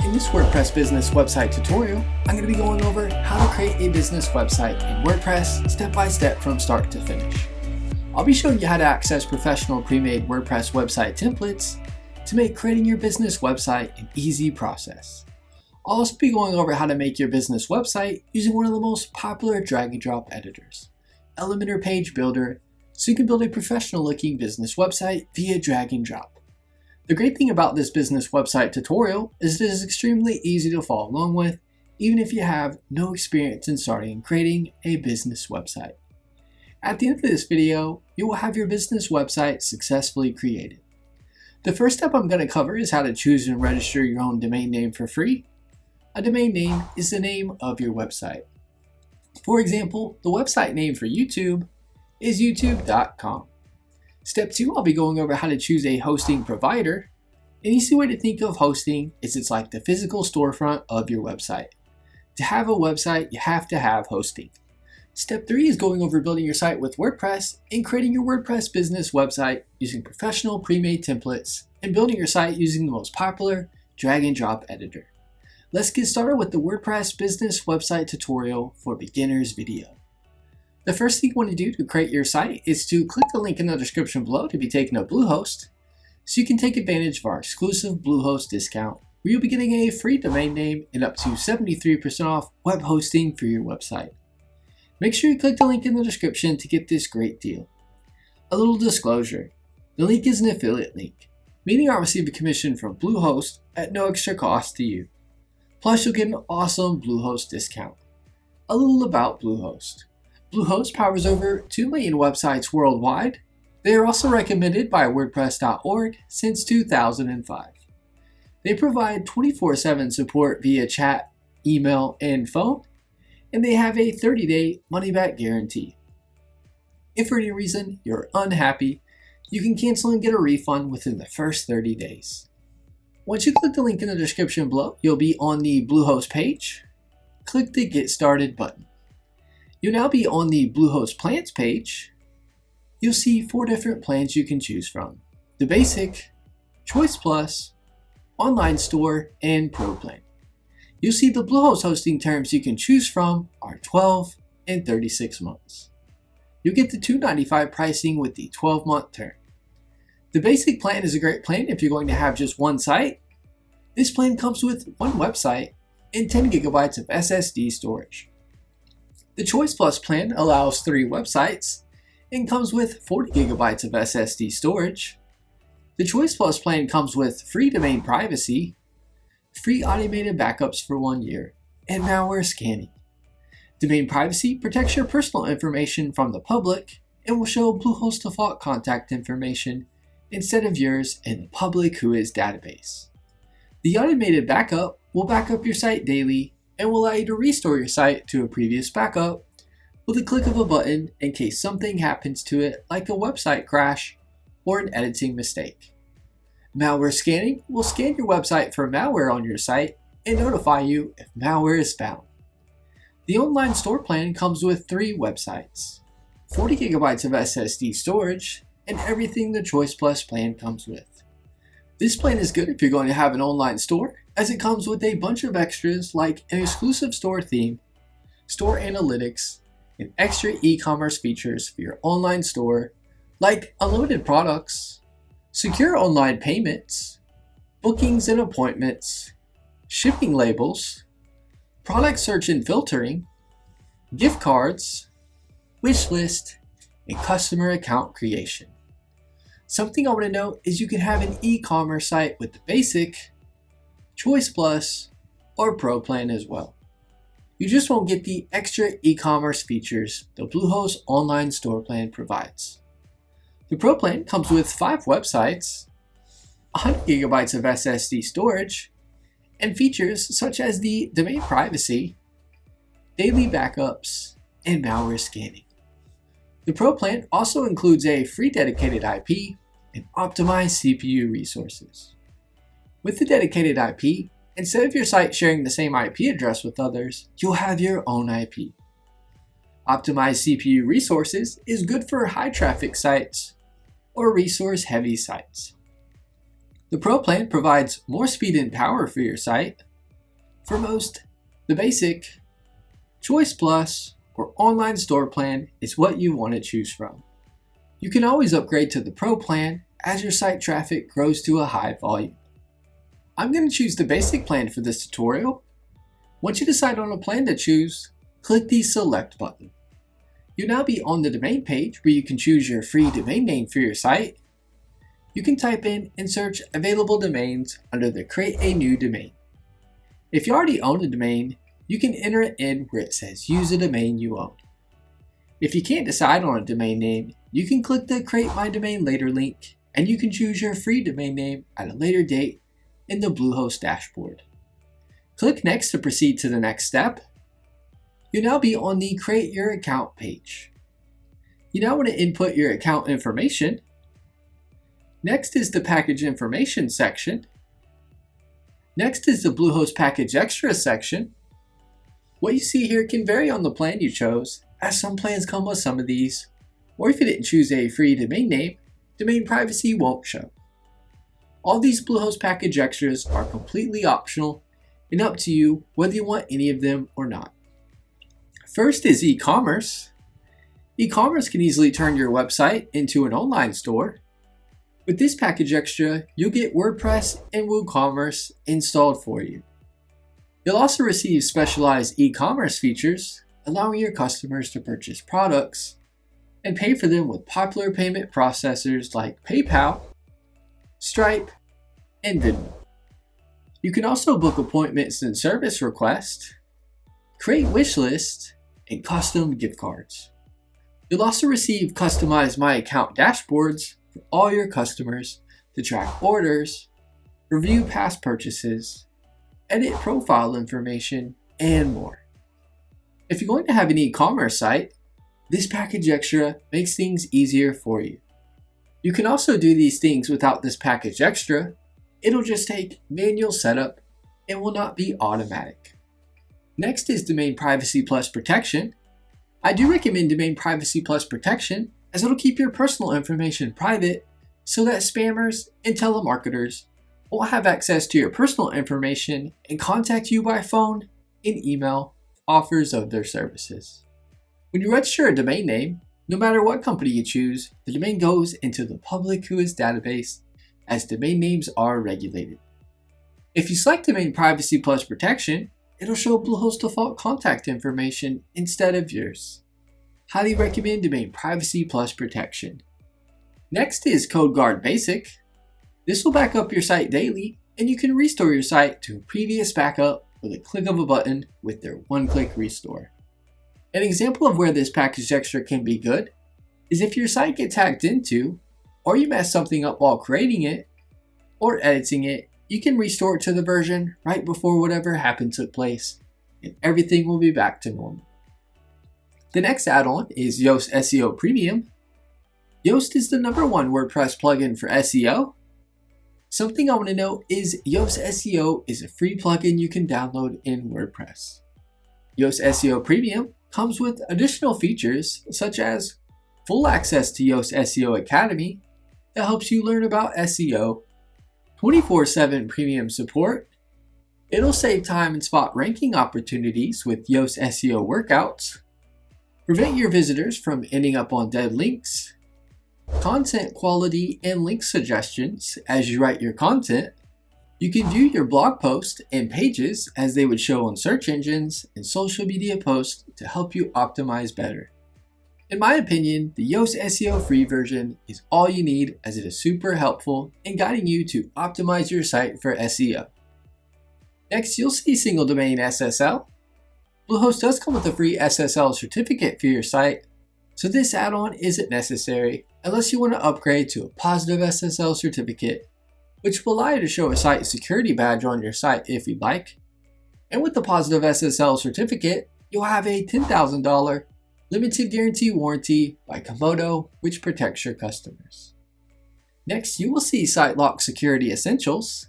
In this WordPress business website tutorial, I'm going to be going over how to create a business website in WordPress step by step from start to finish. I'll be showing you how to access professional pre-made WordPress website templates to make creating your business website an easy process. I'll also be going over how to make your business website using one of the most popular drag and drop editors, Elementor Page Builder, so you can build a professional looking business website via drag and drop. The great thing about this business website tutorial is it is extremely easy to follow along with, even if you have no experience in starting and creating a business website. At the end of this video, you will have your business website successfully created. The first step I'm going to cover is how to choose and register your own domain name for free. A domain name is the name of your website. For example, the website name for YouTube is youtube.com. Step 2, I'll be going over how to choose a hosting provider. An easy way to think of hosting is it's like the physical storefront of your website. To have a website, you have to have hosting. Step 3 is going over building your site with WordPress and creating your WordPress business website using professional pre-made templates and building your site using the most popular drag and drop editor. Let's get started with the WordPress business website tutorial for beginners video. The first thing you want to do to create your site is to click the link in the description below to be taken to Bluehost so you can take advantage of our exclusive Bluehost discount where you'll be getting a free domain name and up to 73% off web hosting for your website. Make sure you click the link in the description to get this great deal. A little disclosure, the link is an affiliate link, meaning I'll receive a commission from Bluehost at no extra cost to you. Plus you'll get an awesome Bluehost discount. A little about Bluehost. Bluehost powers over 2 million websites worldwide. They are also recommended by WordPress.org since 2005. They provide 24/7 support via chat, email, and phone, and they have a 30-day money-back guarantee. If for any reason you're unhappy, you can cancel and get a refund within the first 30 days. Once you click the link in the description below, you'll be on the Bluehost page. Click the Get Started button. You'll now be on the Bluehost plans page. You'll see 4 different plans you can choose from: the Basic, Choice Plus, Online Store, and Pro plan. You'll see the Bluehost hosting terms you can choose from are 12 and 36 months. You'll get the $295 pricing with the 12-month term. The Basic plan is a great plan if you're going to have just one site. This plan comes with one website and 10 gigabytes of SSD storage. The Choice Plus plan allows 3 websites and comes with 40 gigabytes of SSD storage. The Choice Plus plan comes with free domain privacy, free automated backups for 1 year, and malware scanning. Domain privacy protects your personal information from the public and will show Bluehost default contact information instead of yours in the public WHOIS database. The automated backup will back up your site daily and will allow you to restore your site to a previous backup with a click of a button in case something happens to it, like a website crash or an editing mistake. Malware scanning will scan your website for malware on your site and notify you if malware is found. The Online Store plan comes with 3 websites, 40 gigabytes of SSD storage, and everything the Choice Plus plan comes with. This plan is good if you're going to have an online store, as it comes with a bunch of extras like an exclusive store theme, store analytics, and extra e-commerce features for your online store like unlimited products, secure online payments, bookings and appointments, shipping labels, product search and filtering, gift cards, wish list, and customer account creation. Something I want to note is you can have an e-commerce site with the Basic, Choice Plus, or Pro plan as well. You just won't get the extra e-commerce features the Bluehost online store plan provides. The Pro plan comes with 5 websites, 100 gigabytes of SSD storage, and features such as the domain privacy, daily backups, and malware scanning. The Pro plan also includes a free dedicated IP and optimized CPU resources. With the dedicated IP, instead of your site sharing the same IP address with others, you'll have your own IP. Optimized CPU resources is good for high traffic sites or resource heavy sites. The Pro plan provides more speed and power for your site, For most, the basic, Choice Plus, or online store plan is what you want to choose from. You can always upgrade to the Pro plan as your site traffic grows to a high volume. I'm going to choose the basic plan for this tutorial. Once you decide on a plan to choose, click the Select button. You'll now be on the domain page where you can choose your free domain name for your site. You can type in and search available domains under the Create a New Domain. If you already own a domain, you can enter it in where it says Use a domain you own. If you can't decide on a domain name, you can click the Create My Domain Later link and you can choose your free domain name at a later date in the Bluehost dashboard. Click Next to proceed to the next step. You'll now be on the Create Your Account page. You now want to input your account information. Next is the Package Information section. Next is the Bluehost Package Extra section. What you see here can vary on the plan you chose, as some plans come with some of these, or if you didn't choose a free domain name, domain privacy won't show. All these Bluehost Package Extras are completely optional and up to you whether you want any of them or not. First is e-commerce. E-commerce can easily turn your website into an online store. With this package extra, you'll get WordPress and WooCommerce installed for you. You'll also receive specialized e-commerce features, allowing your customers to purchase products and pay for them with popular payment processors like PayPal, Stripe, and Venmo. You can also book appointments and service requests, create wish lists, and custom gift cards. You'll also receive customized My Account dashboards for all your customers to track orders, review past purchases, edit profile information, and more. If you're going to have an e-commerce site, this package extra makes things easier for you. You can also do these things without this package extra. It'll just take manual setup and will not be automatic. Next is Domain Privacy Plus Protection. I do recommend Domain Privacy Plus Protection as it'll keep your personal information private so that spammers and telemarketers won't have access to your personal information and contact you by phone and email offers of their services. When you register a domain name, no matter what company you choose, the domain goes into the public whois database as domain names are regulated. If you select Domain Privacy Plus Protection, it'll show Bluehost default contact information instead of yours. Highly recommend Domain Privacy Plus Protection. Next is CodeGuard Basic. This will back up your site daily, and you can restore your site to a previous backup with a click of a button with their one-click restore. An example of where this package extra can be good is if your site gets hacked into, or you mess something up while creating it, or editing it, you can restore it to the version right before whatever happened took place, and everything will be back to normal. The next add-on is Yoast SEO Premium. Yoast is the #1 WordPress plugin for SEO. Something I want to note is Yoast SEO is a free plugin you can download in WordPress. Yoast SEO Premium comes with additional features such as full access to Yoast SEO Academy that helps you learn about SEO, 24/7 premium support. It'll save time and spot ranking opportunities with Yoast SEO workouts, prevent your visitors from ending up on dead links, content quality and link suggestions as you write your content. You can view your blog posts and pages as they would show on search engines and social media posts to help you optimize better. In my opinion, the Yoast SEO free version is all you need as it is super helpful in guiding you to optimize your site for SEO. Next, you'll see single domain SSL. Bluehost does come with a free SSL certificate for your site, so this add-on isn't necessary unless you want to upgrade to a positive SSL certificate, which will allow you to show a site security badge on your site if you'd like. And with the positive SSL certificate, you'll have a $10,000 limited guarantee warranty by Komodo, which protects your customers. Next, you will see SiteLock Security Essentials.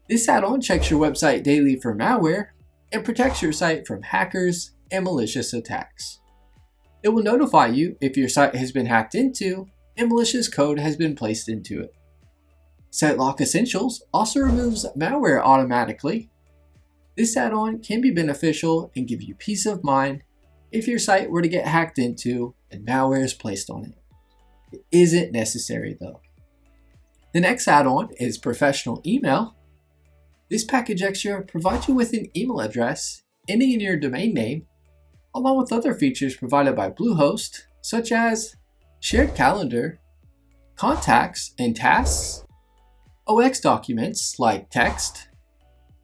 This add-on checks your website daily for malware and protects your site from hackers and malicious attacks. It will notify you if your site has been hacked into and malicious code has been placed into it. SiteLock Essentials also removes malware automatically. This add-on can be beneficial and give you peace of mind if your site were to get hacked into and malware is placed on it. It isn't necessary though. The next add-on is Professional Email. This package extra provides you with an email address ending in your domain name, along with other features provided by Bluehost, such as shared calendar, contacts and tasks, OX documents like text,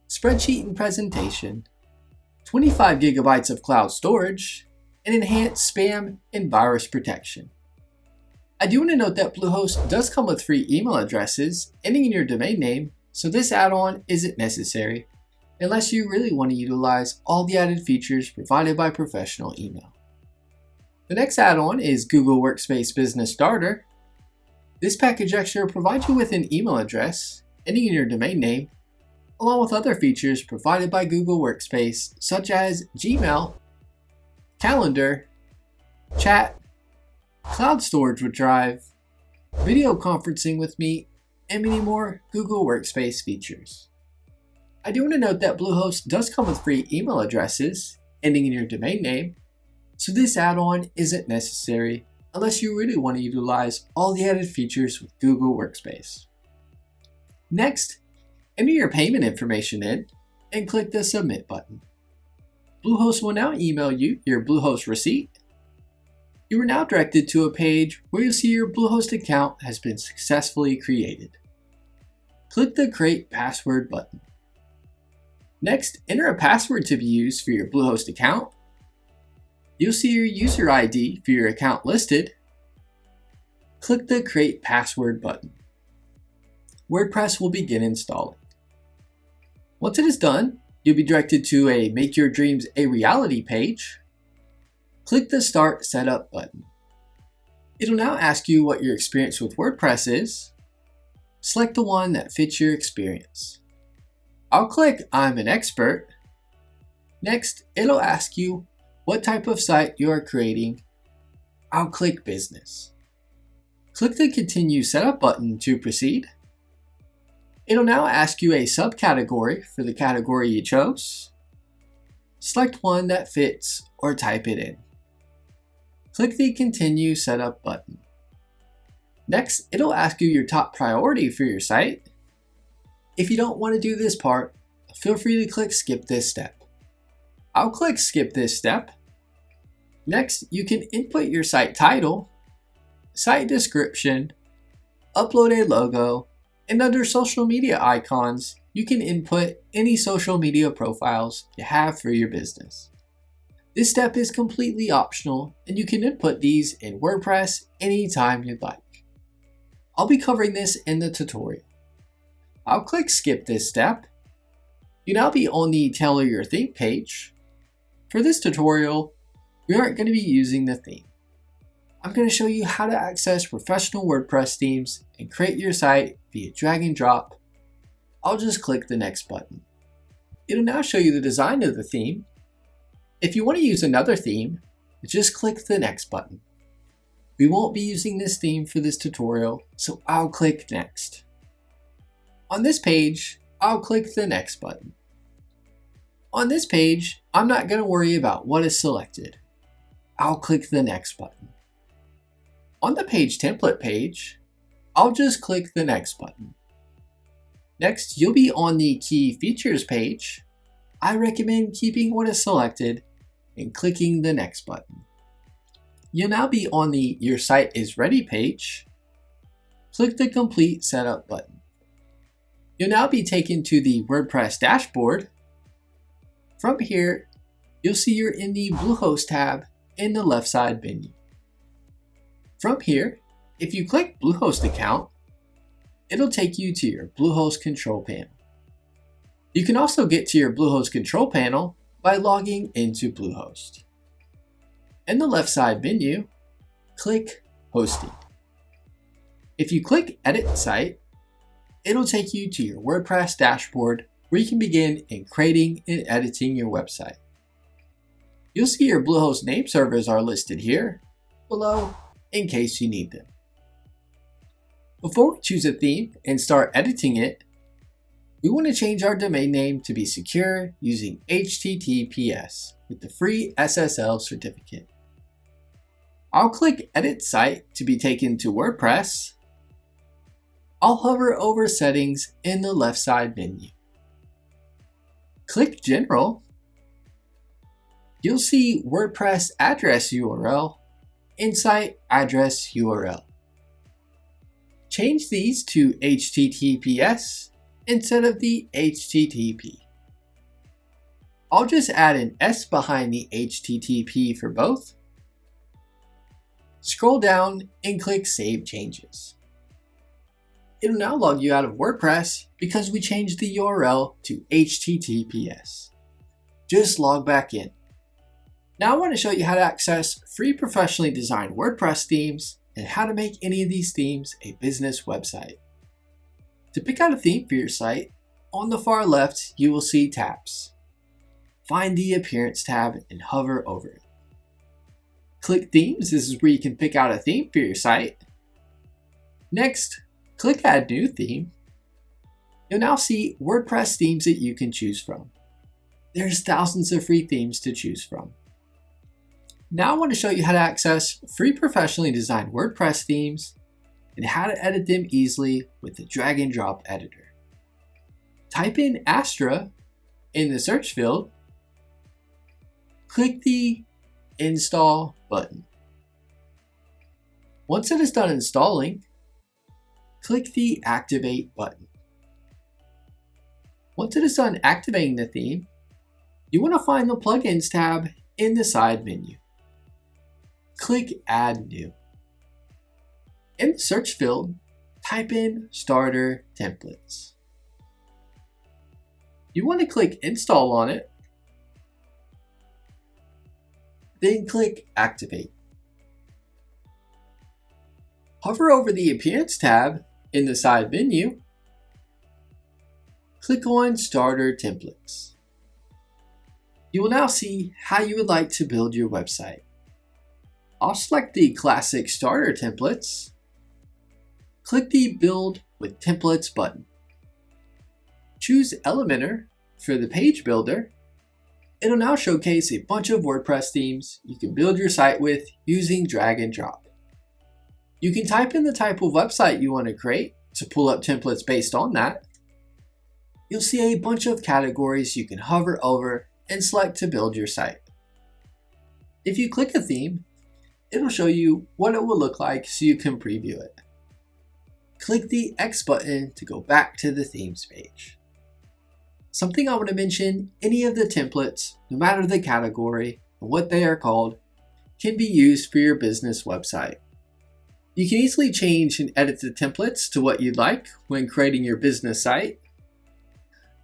spreadsheet and presentation, 25 gigabytes of cloud storage, and enhanced spam and virus protection. I do want to note that Bluehost does come with free email addresses ending in your domain name, so this add-on isn't necessary unless you really want to utilize all the added features provided by Professional Email. The next add-on is Google Workspace Business Starter. This package extra provides you with an email address ending in your domain name, along with other features provided by Google Workspace such as Gmail, Calendar, Chat, Cloud Storage with Drive, Video Conferencing with Meet, and many more Google Workspace features. I do want to note that Bluehost does come with free email addresses ending in your domain name, so this add-on isn't necessary unless you really want to utilize all the added features with Google Workspace. Next, enter your payment information in and click the Submit button. Bluehost will now email you your Bluehost receipt. You are now directed to a page where you'll see your Bluehost account has been successfully created. Click the Create Password button. Next, enter a password to be used for your Bluehost account. You'll see your user ID for your account listed. Click the Create Password button. WordPress will begin installing. Once it is done, you'll be directed to a Make Your Dreams a Reality page. Click the Start Setup button. It'll now ask you what your experience with WordPress is. Select the one that fits your experience. I'll click I'm an expert. Next, it'll ask you what type of site you are creating. I'll click Business. Click the Continue Setup button to proceed. It'll now ask you a subcategory for the category you chose. Select one that fits or type it in. Click the Continue Setup button. Next, it'll ask you your top priority for your site. If you don't want to do this part, feel free to click Skip this step. I'll click Skip this step. Next, you can input your site title, site description, upload a logo, and under social media icons, you can input any social media profiles you have for your business. This step is completely optional, and you can input these in WordPress anytime you'd like. I'll be covering this in the tutorial. I'll click Skip this step. You'll now be on the Tailor Your Theme page. For this tutorial, we aren't going to be using the theme. I'm going to show you how to access professional WordPress themes and create your site via drag and drop. I'll just click the Next button. It'll now show you the design of the theme. If you want to use another theme, just click the Next button. We won't be using this theme for this tutorial, so I'll click Next. On this page, I'll click the Next button. On this page, I'm not going to worry about what is selected. I'll click the Next button. On the Page Template page, I'll just click the Next button. Next, you'll be on the Key Features page. I recommend keeping what is selected and clicking the Next button. You'll now be on the Your Site is Ready page. Click the Complete Setup button. You'll now be taken to the WordPress dashboard. From here, you'll see you're in the Bluehost tab in the left side menu. From here, if you click Bluehost account, it'll take you to your Bluehost control panel. You can also get to your Bluehost control panel by logging into Bluehost. In the left side menu, click Hosting. If you click Edit Site, it'll take you to your WordPress dashboard where you can begin in creating and editing your website. You'll see your Bluehost name servers are listed here below in case you need them. Before we choose a theme and start editing it, We want to change our domain name to be secure using HTTPS with the free SSL certificate. I'll click Edit Site to be taken to WordPress. I'll hover over Settings in the left side menu. Click General. You'll see WordPress address URL and site address URL. Change these to HTTPS instead of the HTTP. I'll just add an S behind the HTTP for both. Scroll down and click Save Changes. It'll now log you out of WordPress because we changed the URL to HTTPS. Just log back in. Now I want to show you how to access free professionally designed WordPress themes and how to make any of these themes a business website. To pick out a theme for your site, on the far left you will see tabs. Find the Appearance tab and hover over it. Click Themes. This is where you can pick out a theme for your site. Next, click Add New Theme. You'll now see WordPress themes that you can choose from. There's thousands of free themes to choose from. Now I want to show you how to access free professionally designed WordPress themes and how to edit them easily with the drag and drop editor. Type in Astra in the search field. Click the Install button. Once it is done installing, click the Activate button. Once it is done activating the theme, you want to find the Plugins tab in the side menu. Click Add New. In the search field, type in Starter Templates. You want to click Install on it, then click Activate. Hover over the Appearance tab in the side menu. Click on Starter Templates. You will now see how you would like to build your website. I'll select the Classic Starter Templates. Click the Build with Templates button. Choose Elementor for the page builder. It'll now showcase a bunch of WordPress themes you can build your site with using drag and drop. You can type in the type of website you want to create to pull up templates based on that. You'll see a bunch of categories you can hover over and select to build your site. If you click a theme, it'll show you what it will look like so you can preview it. Click the X button to go back to the themes page. Something I want to mention, any of the templates, no matter the category and what they are called, can be used for your business website. You can easily change and edit the templates to what you'd like when creating your business site.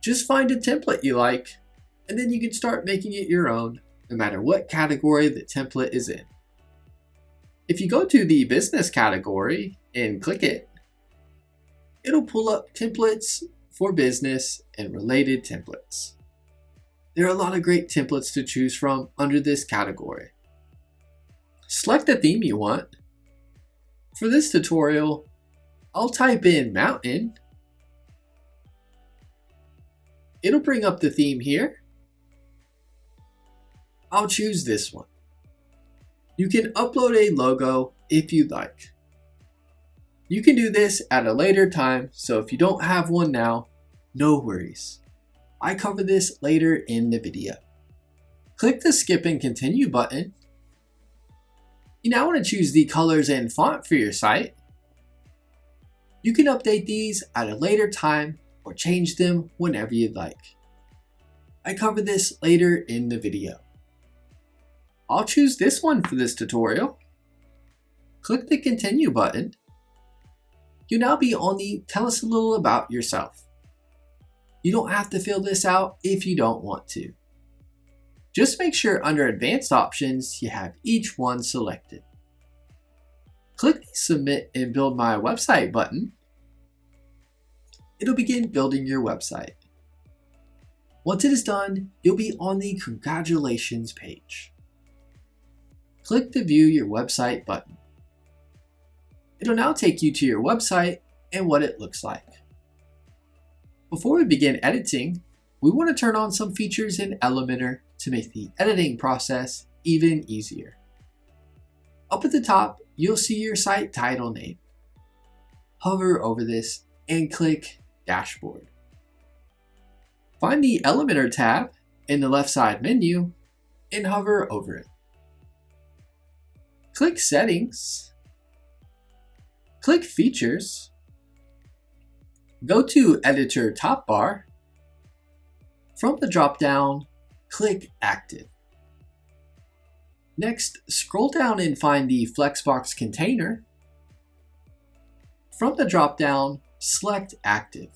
Just find a template you like, and then you can start making it your own, no matter what category the template is in. If you go to the business category and click it, it'll pull up templates for business and related templates. There are a lot of great templates to choose from under this category. Select the theme you want. For this tutorial, I'll type in Mountain. It'll bring up the theme here. I'll choose this one. You can upload a logo if you'd like. You can do this at a later time, so if you don't have one now, no worries. I cover this later in the video. Click the Skip and Continue button. You now want to choose the colors and font for your site. You can update these at a later time or change them whenever you'd like. I cover this later in the video. I'll choose this one for this tutorial. Click the Continue button. You'll now be on the Tell us a little about yourself. You don't have to fill this out if you don't want to. Just make sure under Advanced Options you have each one selected. Click the Submit and Build My Website button. It'll begin building your website. Once it is done, you'll be on the Congratulations page. Click the View Your Website button. It'll now take you to your website and what it looks like. Before we begin editing, we want to turn on some features in Elementor to make the editing process even easier. Up at the top, you'll see your site title name. Hover over this and click Dashboard. Find the Elementor tab in the left side menu and hover over it. Click Settings. Click Features. Go to Editor top bar. From the drop-down, click Active. Next, scroll down and find the Flexbox container. From the drop-down, select Active.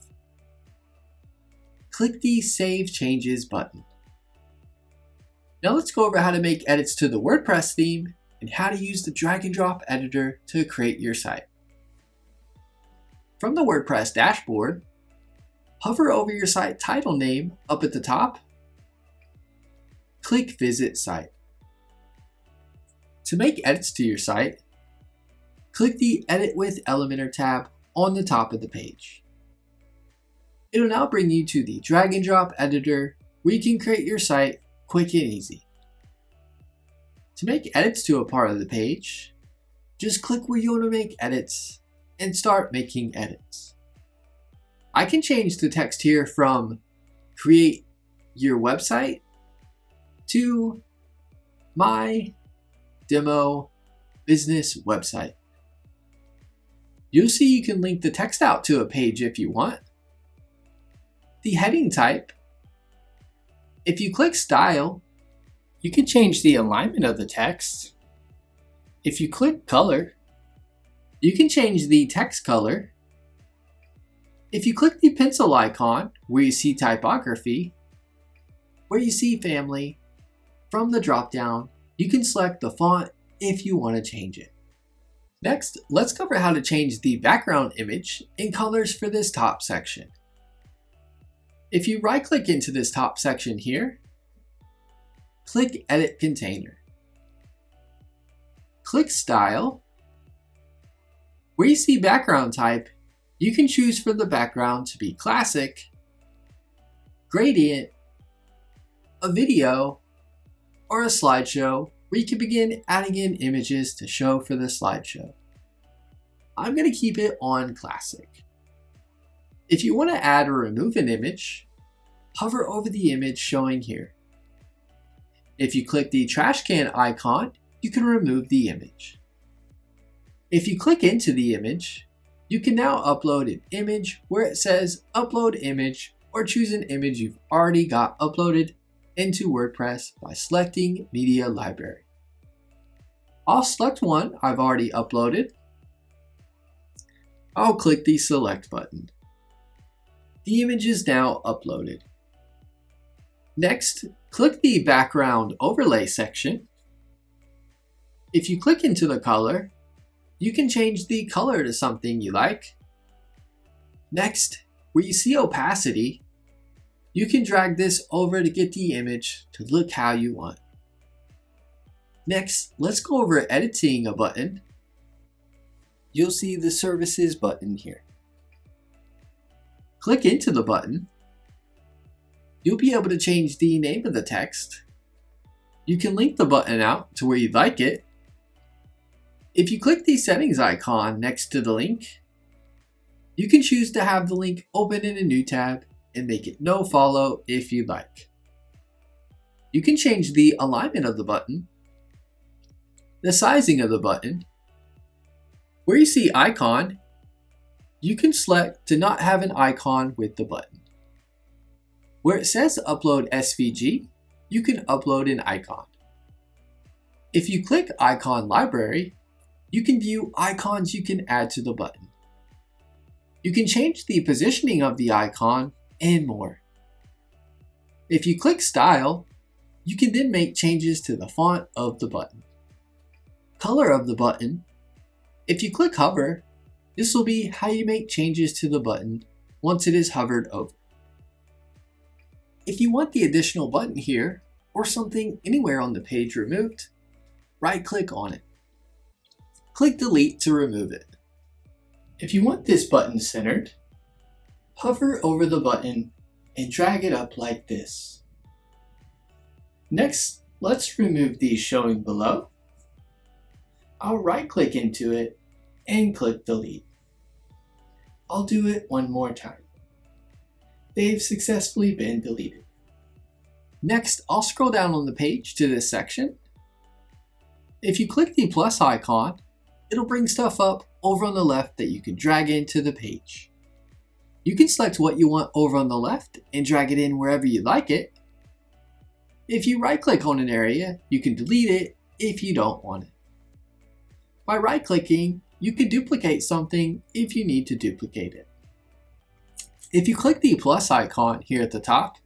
Click the Save Changes button. Now let's go over how to make edits to the WordPress theme and how to use the drag and drop editor to create your site. From the WordPress dashboard, hover over your site title name up at the top. Click Visit Site. To make edits to your site, click the Edit with Elementor tab on the top of the page. It'll now bring you to the drag and drop editor where you can create your site quick and easy. To make edits to a part of the page, just click where you want to make edits and start making edits. I can change the text here from Create Your Website to My Demo Business Website. You'll see you can link the text out to a page if you want. The heading type, if you click Style, you can change the alignment of the text. If you click Color, you can change the text color. If you click the pencil icon where you see typography, where you see family, from the drop-down, you can select the font if you want to change it. Next, let's cover how to change the background image and colors for this top section. If you right-click into this top section here, click Edit Container. Click Style. Where you see background type, you can choose for the background to be classic, gradient, a video, or a slideshow where you can begin adding in images to show for the slideshow. I'm going to keep it on classic. If you want to add or remove an image, hover over the image showing here. If you click the trash can icon, you can remove the image. If you click into the image, you can now upload an image where it says Upload Image, or choose an image you've already got uploaded into WordPress by selecting Media Library. I'll select one I've already uploaded. I'll click the Select button. The image is now uploaded. Next, click the Background Overlay section. If you click into the color, you can change the color to something you like. Next, where you see opacity, you can drag this over to get the image to look how you want. Next, let's go over editing a button. You'll see the Services button here. Click into the button. You'll be able to change the name of the text. You can link the button out to where you'd like it. If you click the settings icon next to the link, you can choose to have the link open in a new tab and make it no follow if you'd like. You can change the alignment of the button, the sizing of the button. Where you see icon, you can select to not have an icon with the button. Where it says upload SVG, you can upload an icon. If you click Icon Library, you can view icons you can add to the button. You can change the positioning of the icon and more. If you click Style, you can then make changes to the font of the button. Color of the button. If you click Hover, this will be how you make changes to the button once it is hovered over. If you want the additional button here, or something anywhere on the page removed, right-click on it. Click Delete to remove it. If you want this button centered, Hover over the button and drag it up like this. Next, let's remove these showing below. I'll right-click into it and click Delete. I'll do it one more time. They've successfully been deleted. Next, I'll scroll down on the page to this section. If you click the plus icon, it'll bring stuff up over on the left that you can drag into the page. You can select what you want over on the left and drag it in wherever you like it. If you right-click on an area, you can delete it if you don't want it. By right-clicking, you can duplicate something if you need to duplicate it. If you click the plus icon here at the top,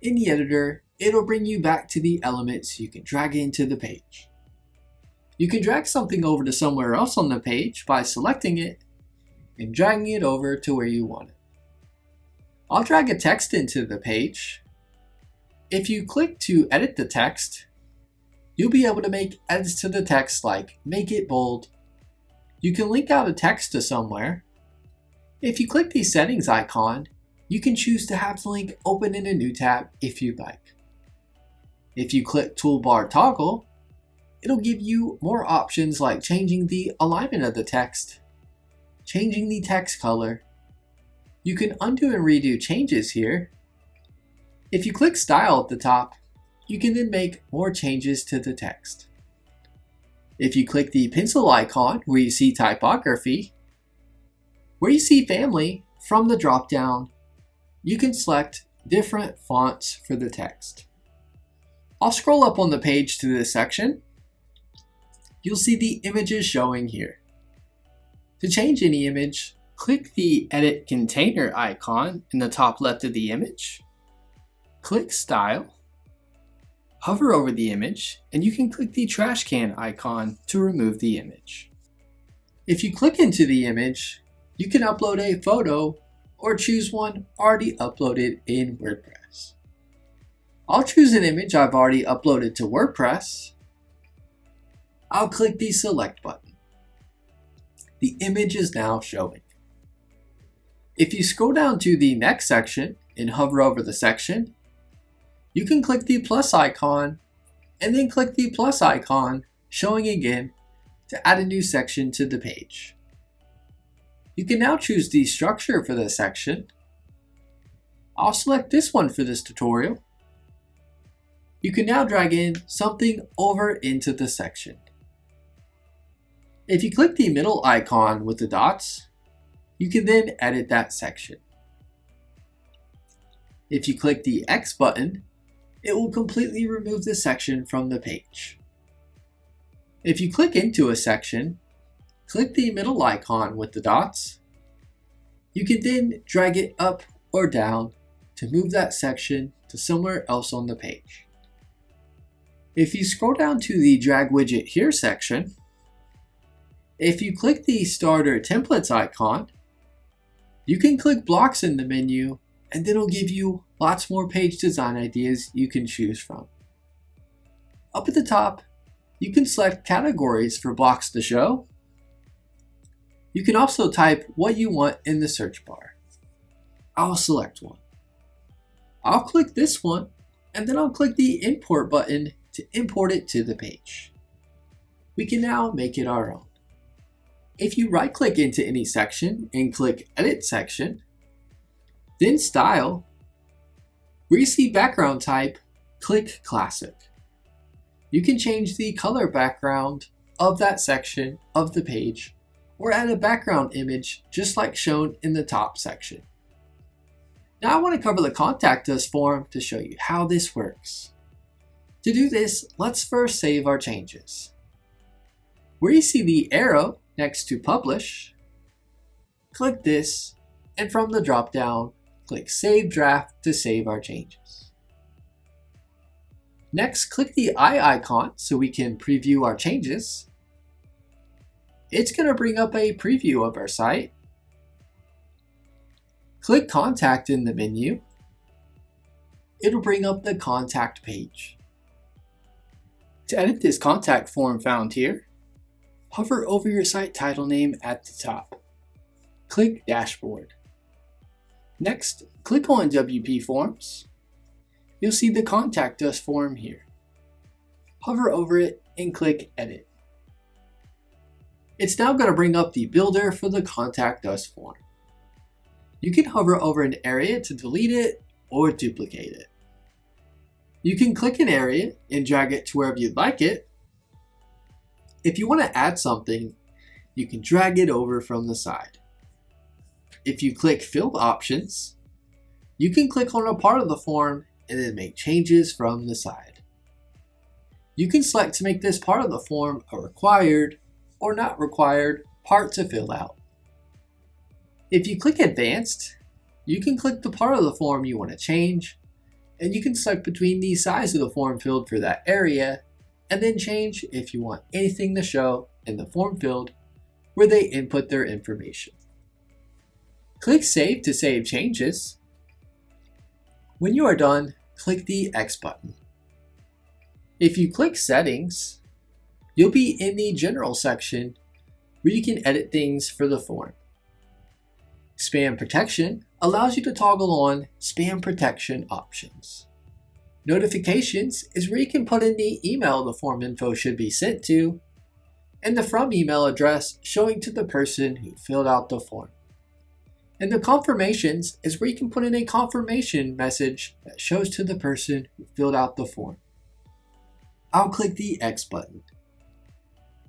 in the editor, it'll bring you back to the elements you can drag into the page. You can drag something over to somewhere else on the page by selecting it and dragging it over to where you want it. I'll drag a text into the page. If you click to edit the text, you'll be able to make edits to the text like make it bold. You can link out a text to somewhere. If you click the settings icon, you can choose to have the link open in a new tab if you'd like. If you click toolbar toggle, it'll give you more options like changing the alignment of the text, changing the text color. You can undo and redo changes here. If you click style at the top, you can then make more changes to the text. If you click the pencil icon where you see typography, where you see family from the drop-down, you can select different fonts for the text. I'll scroll up on the page to this section. You'll see the images showing here. To change any image, click the Edit Container icon in the top left of the image. Click Style. Hover over the image, and you can click the trash can icon to remove the image. If you click into the image, you can upload a photo or choose one already uploaded in WordPress. I'll choose an image I've already uploaded to WordPress. I'll click the Select button. The image is now showing. If you scroll down to the next section and hover over the section, you can click the plus icon and then click the plus icon showing again to add a new section to the page. You can now choose the structure for this section. I'll select this one for this tutorial. You can now drag in something over into the section. If you click the middle icon with the dots, you can then edit that section. If you click the X button, it will completely remove the section from the page. If you click into a section, click the middle icon with the dots. You can then drag it up or down to move that section to somewhere else on the page. If you scroll down to the Drag Widget Here section, if you click the Starter Templates icon, you can click Blocks in the menu, and then it'll give you lots more page design ideas you can choose from. Up at the top, you can select categories for blocks to show. You can also type what you want in the search bar. I'll select one. I'll click this one, and then I'll click the Import button to import it to the page. We can now make it our own. If you right-click into any section and click Edit Section, then Style, where you see Background Type, click Classic. You can change the color background of that section of the page or add a background image just like shown in the top section. Now I want to cover the Contact Us form to show you how this works. To do this, let's first save our changes. Where you see the arrow next to Publish, click this, and from the drop-down, click Save Draft to save our changes. Next, click the eye icon so we can preview our changes. It's going to bring up a preview of our site. Click Contact in the menu. It'll bring up the contact page. To edit this contact form found here, hover over your site title name at the top. Click Dashboard. Next, click on WP Forms. You'll see the Contact Us form here. Hover over it and click Edit. It's now going to bring up the builder for the Contact Us form. You can hover over an area to delete it or duplicate it. You can click an area and drag it to wherever you'd like it. If you want to add something, you can drag it over from the side. If you click Field Options, you can click on a part of the form and then make changes from the side. You can select to make this part of the form a required or not required part to fill out. If you click Advanced, you can click the part of the form you want to change, and you can select between the size of the form field for that area, and then change if you want anything to show in the form field where they input their information. Click Save to save changes. When you are done, click the X button. If you click Settings, you'll be in the General section where you can edit things for the form. Spam Protection allows you to toggle on spam protection options. Notifications is where you can put in the email the form info should be sent to, and the from email address showing to the person who filled out the form. And the confirmations is where you can put in a confirmation message that shows to the person who filled out the form. I'll click the X button.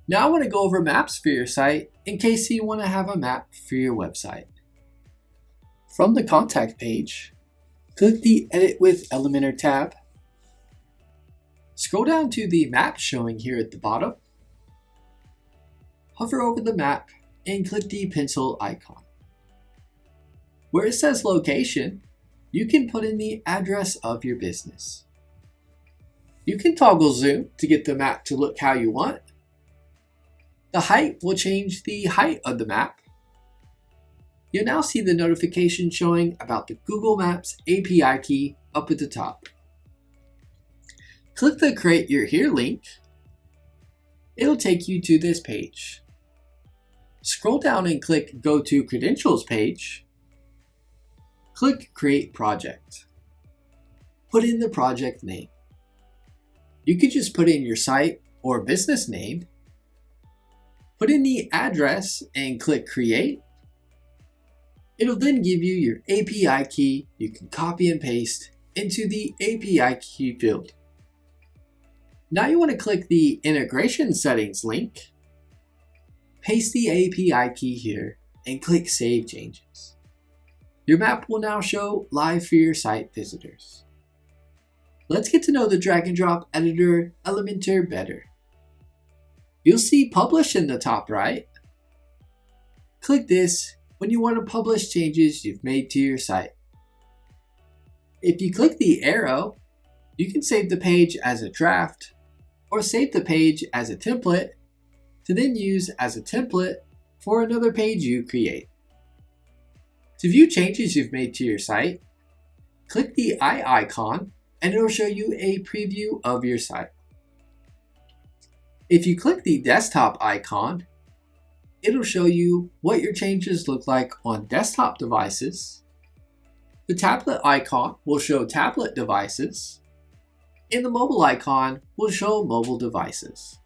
Now I want to go over maps for your site in case you want to have a map for your website. From the contact page, click the Edit with Elementor tab. Scroll down to the map showing here at the bottom. Hover over the map and click the pencil icon. Where it says location, you can put in the address of your business. You can toggle zoom to get the map to look how you want. The height will change the height of the map. You'll now see the notification showing about the Google Maps API key up at the top. Click the Create Your Here link. It'll take you to this page. Scroll down and click Go to Credentials page. Click Create Project. Put in the project name. You could just put in your site or business name. Put in the address and click Create. It'll then give you your API key you can copy and paste into the API key field. Now you want to click the Integration Settings link, paste the API key here, and click Save Changes. Your map will now show live for your site visitors. Let's get to know the drag and drop editor Elementor better. You'll see Publish in the top right. Click this when you want to publish changes you've made to your site. If you click the arrow, you can save the page as a draft or save the page as a template to then use as a template for another page you create. To view changes you've made to your site, click the eye icon and it'll show you a preview of your site. If you click the desktop icon, it'll show you what your changes look like on desktop devices. The tablet icon will show tablet devices, and the mobile icon will show mobile devices.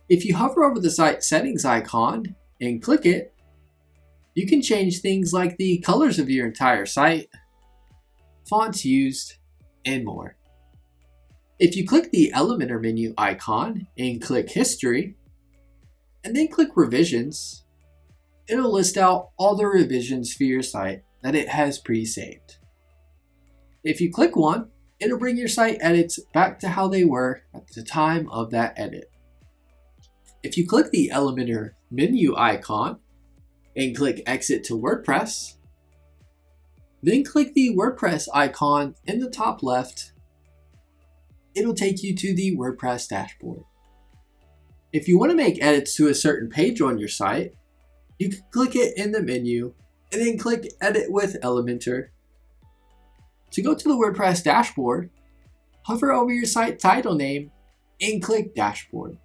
If you hover over the site settings icon and click it, you can change things like the colors of your entire site, fonts used, and more. If you click the Elementor menu icon and click History, and then click Revisions, it'll list out all the revisions for your site that it has pre-saved. If you click one, it'll bring your site edits back to how they were at the time of that edit. If you click the Elementor menu icon and click Exit to WordPress, then click the WordPress icon in the top left, it'll take you to the WordPress dashboard. If you want to make edits to a certain page on your site, you can click it in the menu and then click Edit with Elementor. To go to the WordPress dashboard, hover over your site title name and click Dashboard.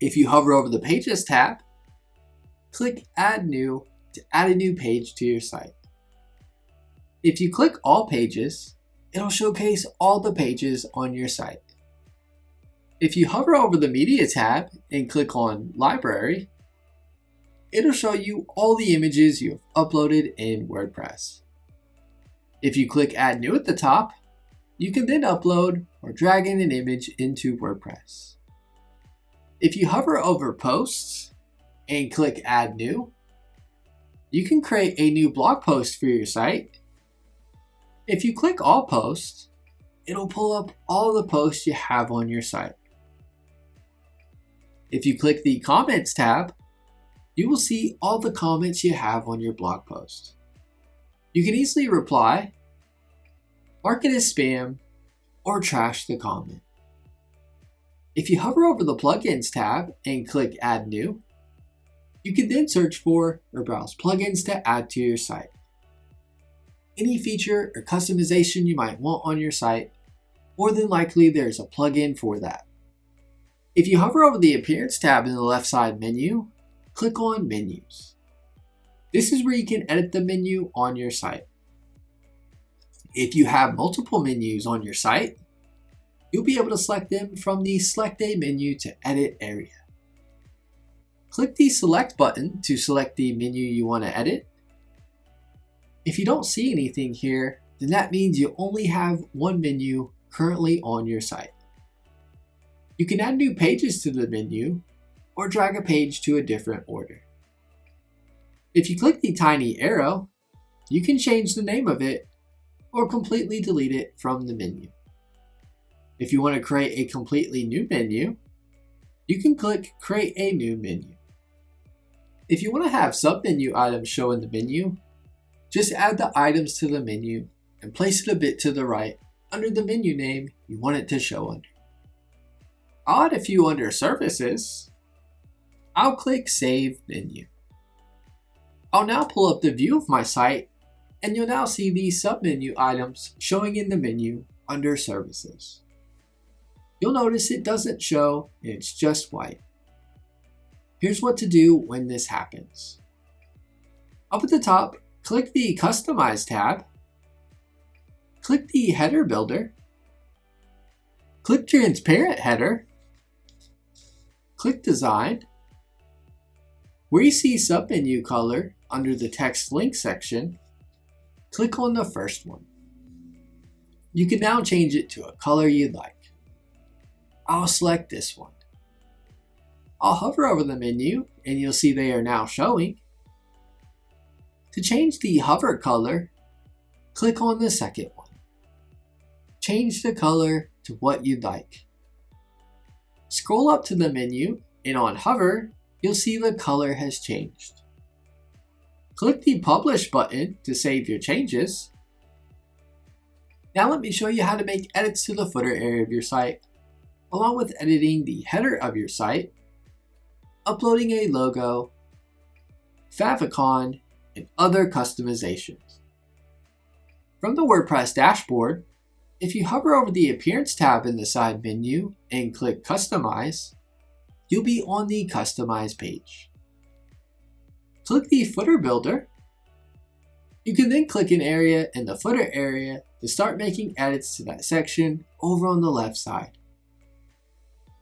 If you hover over the Pages tab, click Add New to add a new page to your site. If you click All Pages, it'll showcase all the pages on your site. If you hover over the Media tab and click on Library, it'll show you all the images you've uploaded in WordPress. If you click Add New at the top, you can then upload or drag in an image into WordPress. If you hover over Posts and click Add New, you can create a new blog post for your site. If you click All Posts, it'll pull up all the posts you have on your site. If you click the Comments tab, you will see all the comments you have on your blog post. You can easily reply, mark it as spam, or trash the comment. If you hover over the Plugins tab and click Add New, you can then search for or browse plugins to add to your site. Any feature or customization you might want on your site, more than likely there's a plugin for that. If you hover over the Appearance tab in the left side menu, click on Menus. This is where you can edit the menu on your site. If you have multiple menus on your site, you'll be able to select them from the Select a Menu to Edit area. Click the Select button to select the menu you want to edit. If you don't see anything here, then that means you only have one menu currently on your site. You can add new pages to the menu or drag a page to a different order. If you click the tiny arrow, you can change the name of it or completely delete it from the menu. If you want to create a completely new menu, you can click Create a New Menu. If you want to have sub-menu items show in the menu, just add the items to the menu and place it a bit to the right under the menu name you want it to show under. I'll add a few under Services. I'll click Save Menu. I'll now pull up the view of my site, and you'll now see the sub-menu items showing in the menu under Services. You'll notice it doesn't show, and it's just white. Here's what to do when this happens. Up at the top, click the Customize tab, click the Header Builder, click Transparent Header, click Design. Where you see Submenu Color under the Text Link section, click on the first one. You can now change it to a color you'd like. I'll select this one. I'll hover over the menu and you'll see they are now showing. To change the hover color, click on the second one. Change the color to what you'd like. Scroll up to the menu and on hover, you'll see the color has changed. Click the Publish button to save your changes. Now let me show you how to make edits to the footer area of your site, along with editing the header of your site, uploading a logo, favicon, and other customizations. From the WordPress dashboard, if you hover over the Appearance tab in the side menu and click Customize, you'll be on the Customize page. Click the Footer Builder. You can then click an area in the footer area to start making edits to that section over on the left side.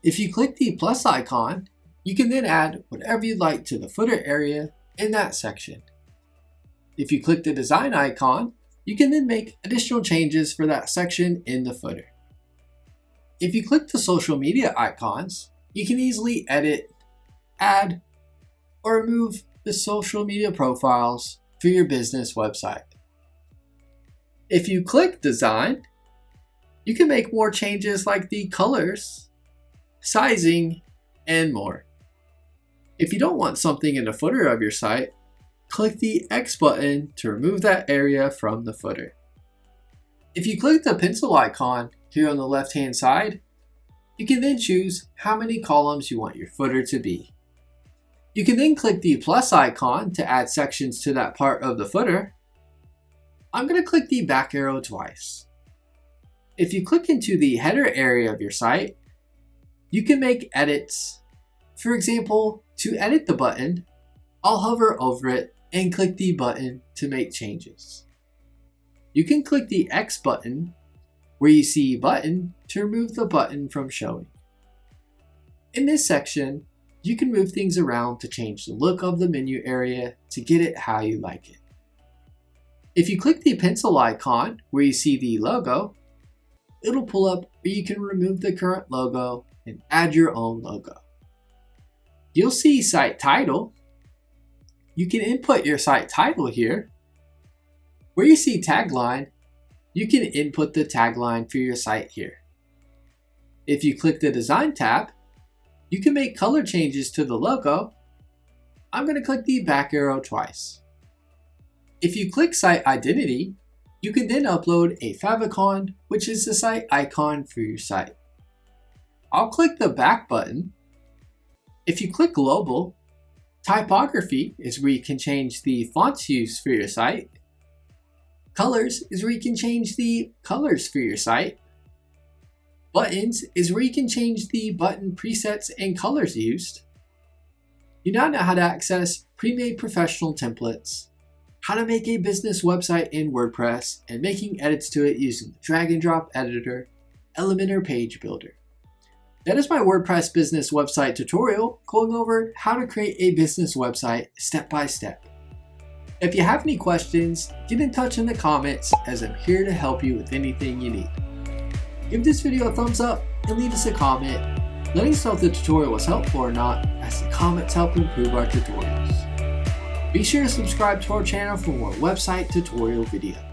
If you click the plus icon, you can then add whatever you'd like to the footer area in that section. If you click the design icon, you can then make additional changes for that section in the footer. If you click the social media icons, you can easily edit, add, or remove the social media profiles for your business website. If you click design, you can make more changes like the colors, sizing, and more. If you don't want something in the footer of your site, click the X button to remove that area from the footer. If you click the pencil icon here on the left hand side, you can then choose how many columns you want your footer to be. You can then click the plus icon to add sections to that part of the footer. I'm going to click the back arrow twice. If you click into the header area of your site, you can make edits. For example, to edit the button, I'll hover over it and click the button to make changes. you can click the X button where you see button to remove the button from showing. In this section, you can move things around to change the look of the menu area to get it how you like it. If you click the pencil icon where you see the logo, it'll pull up where you can remove the current logo and add your own logo. You'll see site title. You can input your site title here. Where you see tagline, you can input the tagline for your site here. If you click the Design tab, you can make color changes to the logo. I'm going to click the back arrow twice. If you click Site Identity, you can then upload a favicon, which is the site icon for your site. I'll click the back button. If you click Global, Typography is where you can change the fonts used for your site. Colors is where you can change the colors for your site. Buttons is where you can change the button presets and colors used. You now know how to access pre-made professional templates, how to make a business website in WordPress, and making edits to it using the drag and drop editor, Elementor page builder. That is my WordPress business website tutorial going over how to create a business website step by step. If you have any questions, get in touch in the comments as I'm here to help you with anything you need. Give this video a thumbs up and leave us a comment, letting us know if the tutorial was helpful or not, as the comments help improve our tutorials. Be sure to subscribe to our channel for more website tutorial videos.